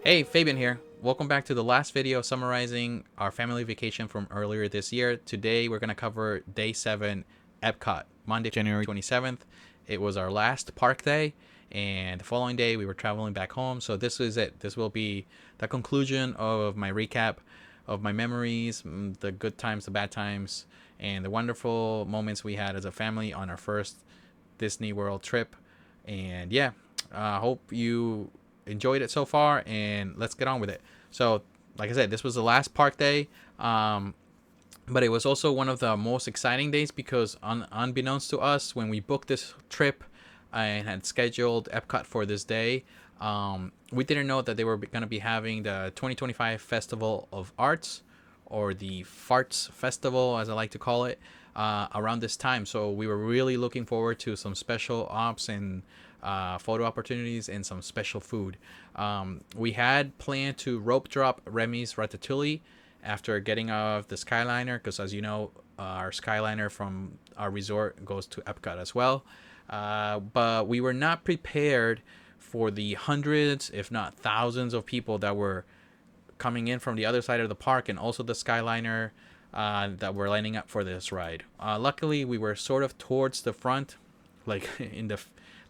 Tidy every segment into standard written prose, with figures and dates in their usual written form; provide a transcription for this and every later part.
Hey, Fabian here. Welcome back to the last video summarizing our family vacation from earlier this year. Today we're going to cover day 7, Epcot, Monday, January 27th. It was our last park day, and the following day we were traveling back home. So this is it. This will be the conclusion of my recap of my memories, the good times, the bad times, and the wonderful moments we had as a family on our first Disney World trip. And yeah, hope you enjoyed it so far, and let's get on with it. So, like I said, this was the last park day, but it was also one of the most exciting days because, unbeknownst to us, when we booked this trip and had scheduled Epcot for this day, we didn't know that they were going to be having the 2025 Festival of Arts, or the Farts Festival, as I like to call it, around this time. So we were really looking forward to some special ops and photo opportunities and some special food. We had planned to rope drop Remy's Ratatouille after getting off the Skyliner, because as you know, our Skyliner from our resort goes to Epcot as well. But we were not prepared for the hundreds, if not thousands, of people that were coming in from the other side of the park, and also the Skyliner that were lining up for this ride. Luckily, we were sort of towards the front, like in the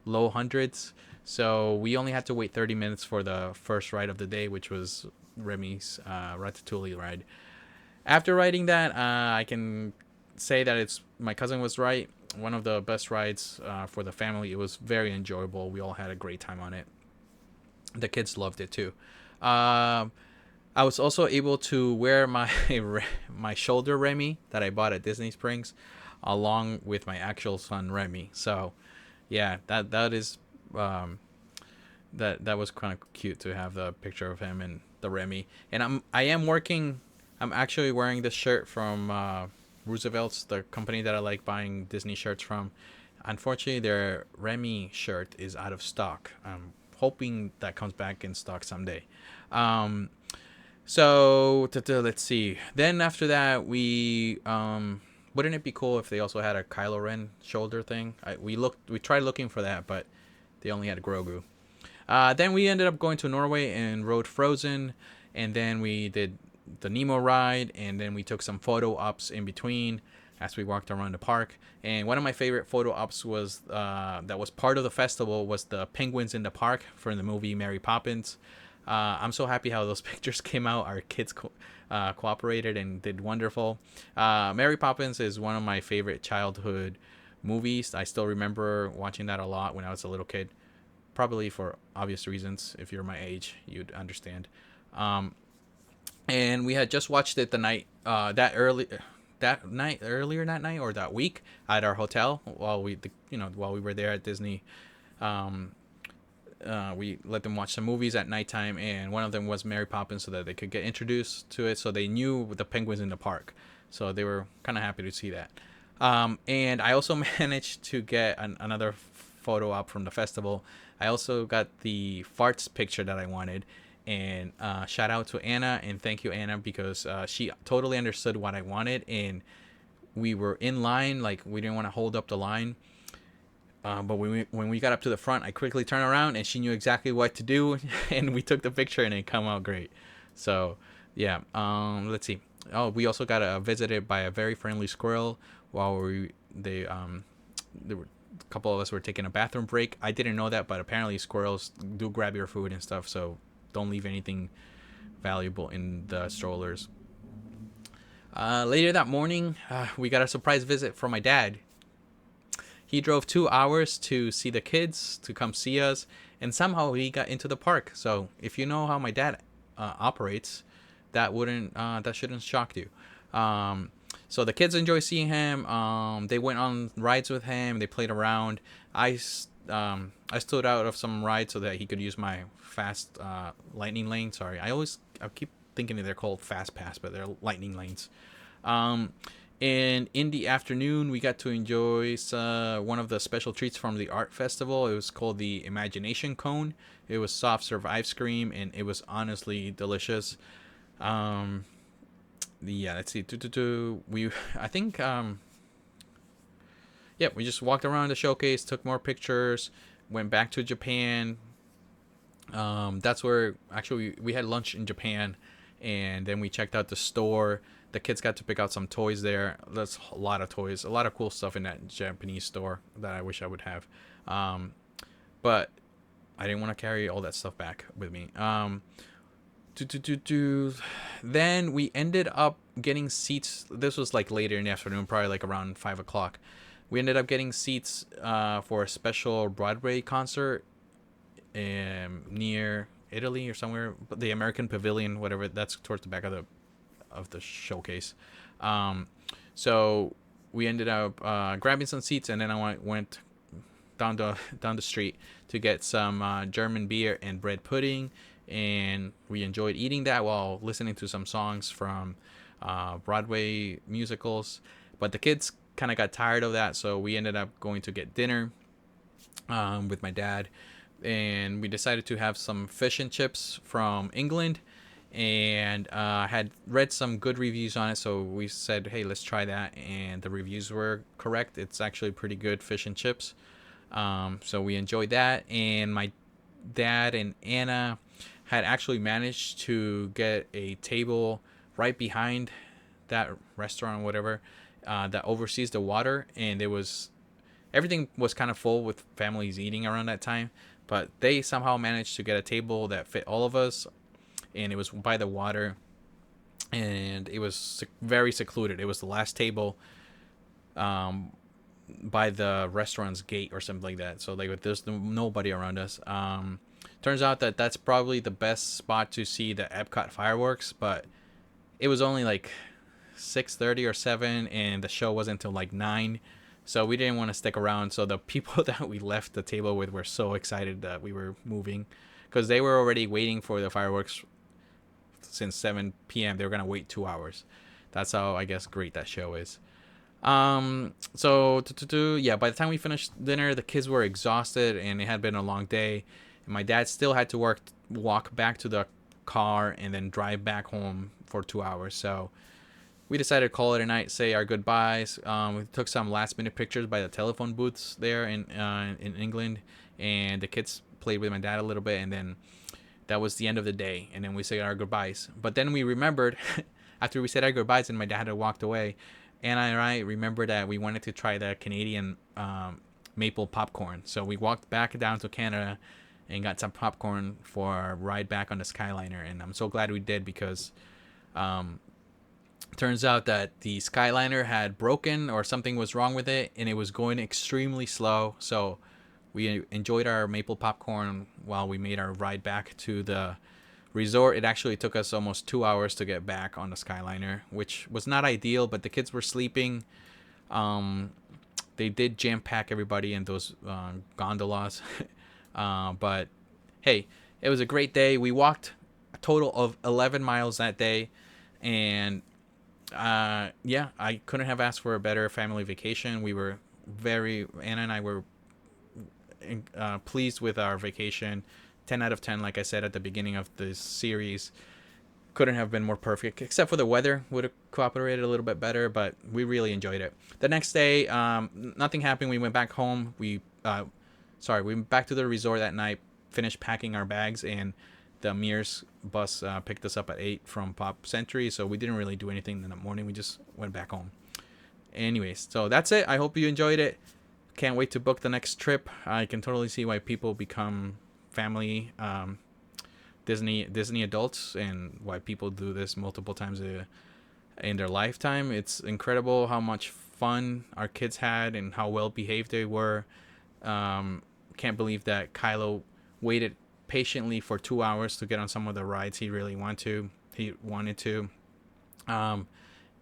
low hundreds, so we only had to wait 30 minutes for the first ride of the day, which was Remy's Ratatouille ride. After riding that, I can say that it's my cousin was right. One of the best rides for the family. It was very enjoyable. We all had a great time on it. The kids loved it too. I was also able to wear my my shoulder Remy that I bought at Disney Springs, along with my actual son Remy. So, yeah, that is that was kind of cute to have the picture of him and the Remy. And I am working. I'm actually wearing this shirt from Roosevelt's, the company that I like buying Disney shirts from. Unfortunately, their Remy shirt is out of stock. I'm hoping that comes back in stock someday. So let's see. Then after that, we wouldn't it be cool if they also had a Kylo Ren shoulder thing? We tried looking for that, but they only had Grogu. Then we ended up going to Norway and rode Frozen, and then we did the Nemo ride, and then we took some photo ops in between as we walked around the park. And one of my favorite photo ops was that was part of the festival was the penguins in the park from the movie Mary Poppins. I'm so happy how those pictures came out. Our kids cooperated and did wonderful. Mary Poppins is one of my favorite childhood movies. I still remember watching that a lot when I was a little kid. Probably for obvious reasons. If you're my age, you'd understand. And we had just watched it the night earlier that night or that week at our hotel while we were there at Disney. We let them watch some movies at nighttime, and one of them was Mary Poppins, so that they could get introduced to it, so they knew the penguins in the park. So they were kind of happy to see that. And I also managed to get another photo op from the festival. I also got the farts picture that I wanted. And shout out to Anna, and thank you, Anna, because she totally understood what I wanted. And we were in line, like we didn't want to hold up the line. But when we got up to the front, I quickly turned around and she knew exactly what to do, and we took the picture and it came out great. So yeah, let's see. Oh, we also got visited by a very friendly squirrel while there were a couple of us were taking a bathroom break. I didn't know that, but apparently squirrels do grab your food and stuff, so don't leave anything valuable in the strollers. Later that morning, we got a surprise visit from my dad. He drove 2 hours to see the kids, to come see us, and somehow he got into the park. So if you know how my dad operates, that shouldn't shock you. So the kids enjoy seeing him. They went on rides with him. They played around. I stood out of some rides so that he could use my fast lightning lane. Sorry, I keep thinking they're called fast pass, but they're lightning lanes. And in the afternoon, we got to enjoy one of the special treats from the art festival. It was called the Imagination Cone. It was soft serve ice cream, and it was honestly delicious. Yeah, let's see. We just walked around the showcase, took more pictures, went back to Japan, That's where actually we had lunch in Japan, and then we checked out the store. The kids got to pick out some toys there. That's a lot of toys, a lot of cool stuff in that Japanese store that I wish I would have. Um, but I didn't want to carry all that stuff back with me. Do, do, do, do. Then we ended up getting seats. This was like later in the afternoon, probably like around 5 o'clock. We ended up getting seats for a special Broadway concert near Italy or somewhere, but the American Pavilion, whatever. That's towards the back of the showcase. Um, so we ended up grabbing some seats, and then I went down the street to get some German beer and bread pudding, and we enjoyed eating that while listening to some songs from Broadway musicals. But the kids kind of got tired of that, so we ended up going to get dinner with my dad, and we decided to have some fish and chips from England, and had read some good reviews on it, so we said, hey, let's try that, and the reviews were correct. It's actually pretty good fish and chips. So we enjoyed that, and my dad and Anna had actually managed to get a table right behind that restaurant, whatever, that oversees the water, and everything was kind of full with families eating around that time, but they somehow managed to get a table that fit all of us, and it was by the water, and it was very secluded. It was the last table by the restaurant's gate or something like that. So like there's nobody around us. Turns out that that's probably the best spot to see the Epcot fireworks, but it was only like 6:30 or 7, and the show wasn't until like 9. So we didn't want to stick around. So the people that we left the table with were so excited that we were moving, because they were already waiting for the fireworks since 7 p.m. They were gonna wait 2 hours. That's how, I guess, great that show is. So yeah, by the time we finished dinner, the kids were exhausted, and it had been a long day, and my dad still had to walk back to the car and then drive back home for 2 hours. So we decided to call it a night, say our goodbyes. We took some last minute pictures by the telephone booths there in England, and the kids played with my dad a little bit, and then that was the end of the day, and then we said our goodbyes. But then we remembered after we said our goodbyes and my dad had walked away, and I remembered that we wanted to try the Canadian maple popcorn. So we walked back down to Canada and got some popcorn for our ride back on the Skyliner, and I'm so glad we did, because turns out that the Skyliner had broken, or something was wrong with it, and it was going extremely slow. So we enjoyed our maple popcorn while we made our ride back to the resort. It actually took us almost 2 hours to get back on the Skyliner, which was not ideal, but the kids were sleeping. They did jam pack everybody in those gondolas. But hey, it was a great day. We walked a total of 11 miles that day, and yeah, I couldn't have asked for a better family vacation. Anna and I were pleased with our vacation. 10 out of 10, like I said at the beginning of this series. Couldn't have been more perfect, except for the weather would have cooperated a little bit better, but we really enjoyed it. The next day, nothing happened. We went back home. We went back to the resort that night, finished packing our bags, and the Mears bus picked us up at 8 from Pop Century, so we didn't really do anything in the morning. We just went back home. Anyways, so that's it. I hope you enjoyed it. Can't wait to book the next trip. I can totally see why people become family Disney adults, and why people do this multiple times in their lifetime. It's incredible how much fun our kids had and how well behaved they were. Can't believe that Kylo waited patiently for 2 hours to get on some of the rides he really wanted to.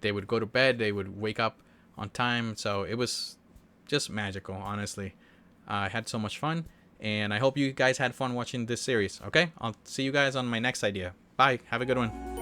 They would go to bed, they would wake up on time, so it was just magical, honestly. I had so much fun, and I hope you guys had fun watching this series. Okay, I'll see you guys on my next idea. Bye, have a good one.